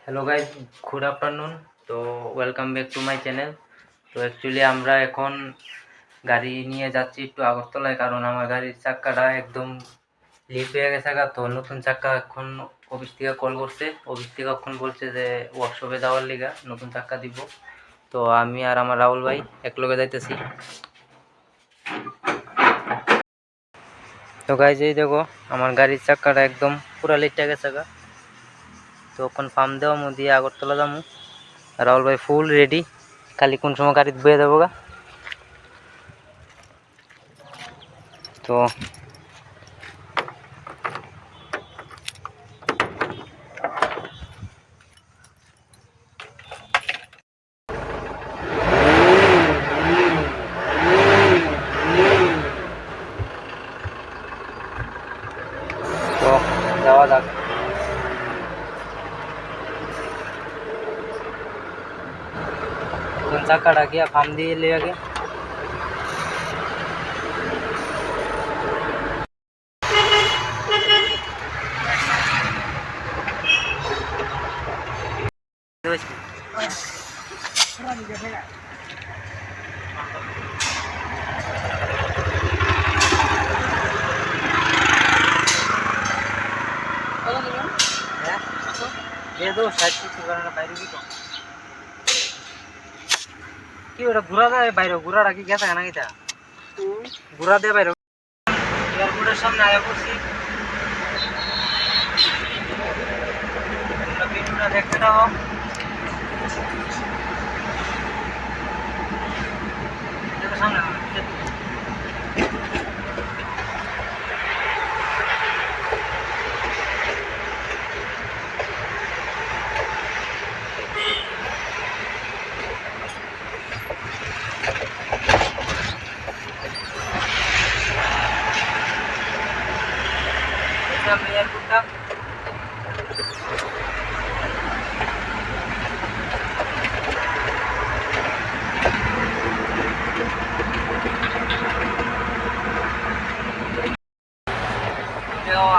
Hello guys, good afternoon. তো welcome back to my channel. তো actually আমরা এখন গাড়ি নিয়ে যাচ্ছি একটু আগরতলায়, কারণ আমার গাড়ির চাক্কাটা একদম লিক হয়ে গেছে। তো নতুন চাক্কা এখন অফিস থেকে কল করছে, অফিস থেকে এখন বলছে যে ওয়ার্কশপে যাওয়ার লিগা নতুন চাক্কা দিব। তো আমি আর আমার রাহুল ভাই একলগে যাইতেছি। তো গাইজ, এই দেখো আমার গাড়ির চাক্কাটা একদম পুরা লিকটা গেছে গা। তো এখন ফার্ম দেওয়া দিয়ে আগরতলা যাবো। রাহুল ভাই ফুল রেডি, খালি কোন সময় গাড়ি বয়ে দেবো গা। তো যাওয়া যাক। কোন চাকাটা গিয়া ফার্ম দিয়ে এলে আগে। কি ওটা ঘুরা দেয় বাইরে? ঘুরাটা কি গেছে না? কিটা ঘুরা দেয় বাইরে? এয়ারপোর্টের সামনে আগে পড়ছি, ভিডিওটা দেখতে দাও। সামনে এয়ারপোর্টটা।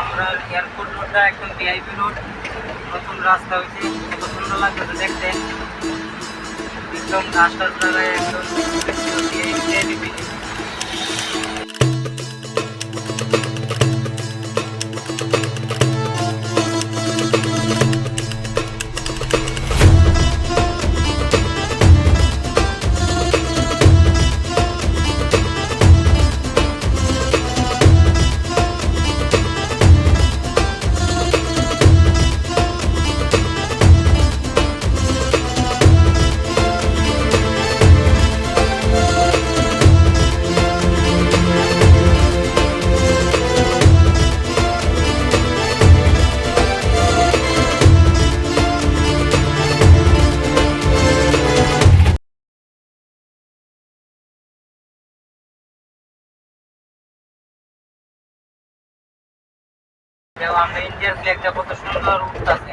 আমরা এয়ারপোর্ট রোডটা একদম ভিআইপি রোড, নতুন রাস্তা হয়েছে, কত সুন্দর লাগতেছে দেখতে। একদম রাস্তার জায়গায় একদম ভিআইপি। আমরা ইন্ডিয়ার ফ্ল্যাগটা কত সুন্দর উঠতেছে।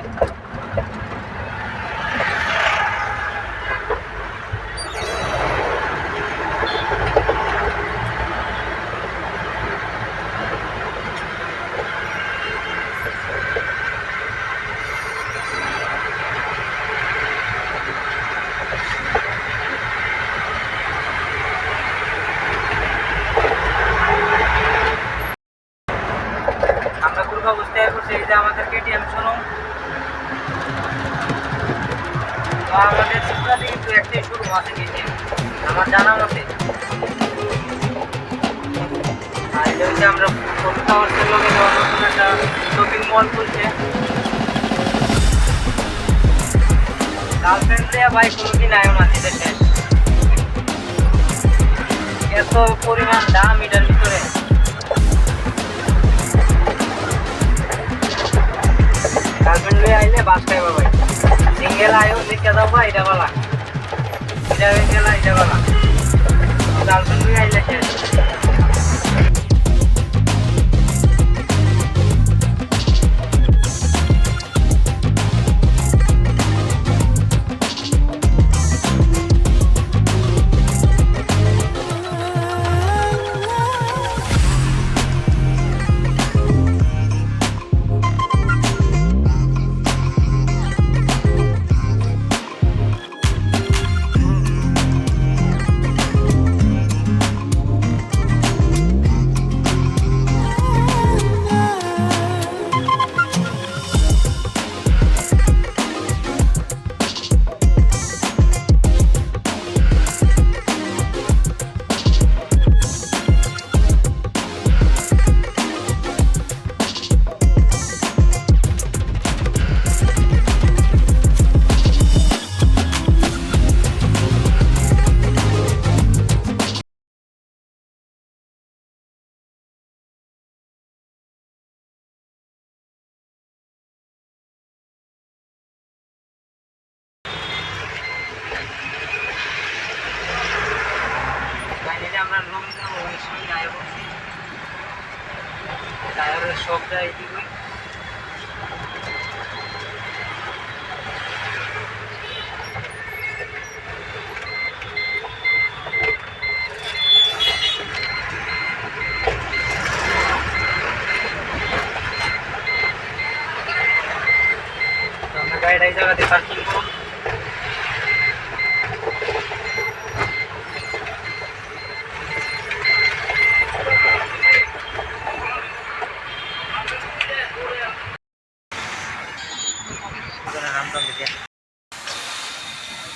অবস্থায় করছে এই যে আমাদের কেটিএম শোরুম। তো আমাদের ত্রিপুরাতে কিন্তু একটাই শোরুম আছে কেটিএম আমার জানা মতে। আর এটা হচ্ছে আমরা কলকাতা লগে নতুন একটা শপিং মল খুলছে। গার্লফ্রেন্ড দেয়া ভাই কোনোদিন আয়ো না দেশে, এত পরিমাণ দাম এটার ভিতরে। গার্লফ্রেন্ড লয়ে আইলে বাস খাইবা ভাই, সিঙ্গেল আয়ো দেখে যাও ভাই, এটা বলা এটা হয়ে গেল, এটা বলা গার্লফ্রেন্ড লয়ে আইলে শেষ। টায়ারের শকটা এইদিকে। আমরা গাড়িটা এই জায়গাতে পার্কিং করবো।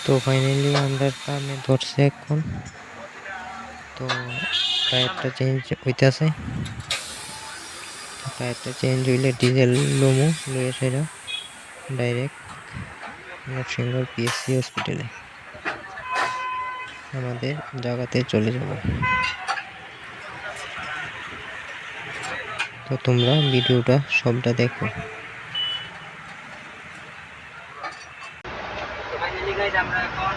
তো ফাইনালি আমরা টানে ধরছে এখন। তো টায়ারটা চেঞ্জ হইতেছে। টায়ারটা চেঞ্জ হইলে ডিজেল লোমো লয়ে সেরা ডাইরেক্ট নরসিংগড় পিএসসি হসপিটালে আমাদের জায়গাতে চলে যাব। তো তোমরা ভিডিওটা সবটা দেখো। ফাইনালি গাইজ আমরা এখন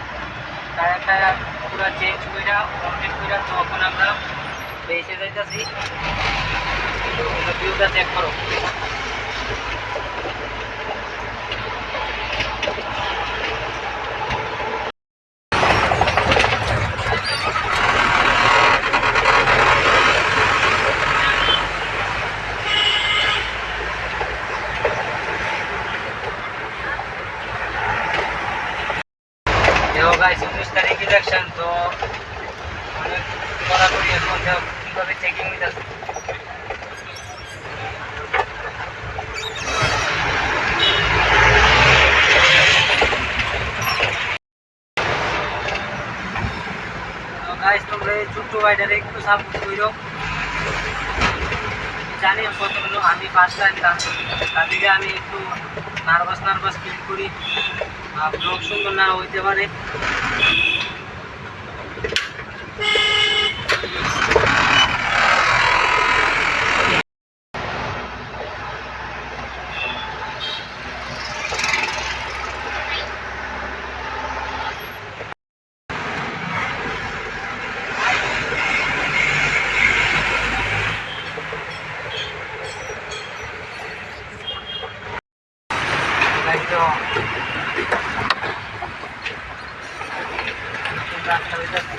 টায়ারটা পুরো চেঞ্জ কইরা কমপ্লিট কইরা তখন আমরা বেসে যাইতাছি। তো ভিউটা চেক করো। দেখো গাইজ 19 তারিখ ইলেকশন, তো অনেক কড়াকড়ি এখন কীভাবে চেকিং হইতাছে। গাইজ তোমরা এই ছোট্ট ভাইটারে একটু সাপোর্ট করো। জানি কতগুলো আমি ফার্স্ট টাইম তাদেরকে আমি একটু নার্ভাস ফিল করি। ব্লগ সুন্দর না হইতে পারে। রাস্তা হইতেছে।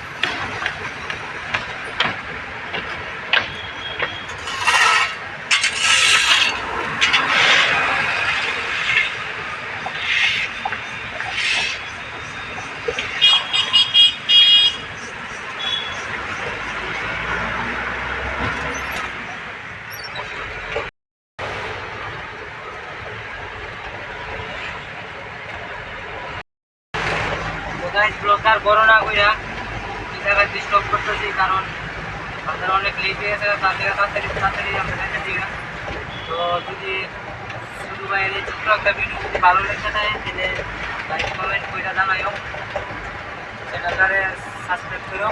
ব্লগার বড় না কইরা এই জায়গায় ডিস্টার্ব করতেছি, কারণ আমাদের অনেক লেট হয়ে গেছে। তার থেকে তাড়াতাড়ি আমরা যাইতেছি না। তো যদি শুধু বাইরে ছোট্ট একটা ভিডিও যদি ভালো লেগে থাকে তাহলে লাইক কমেন্ট কইরা জানাইও, চ্যানেলটারে সাবস্ক্রাইব করো।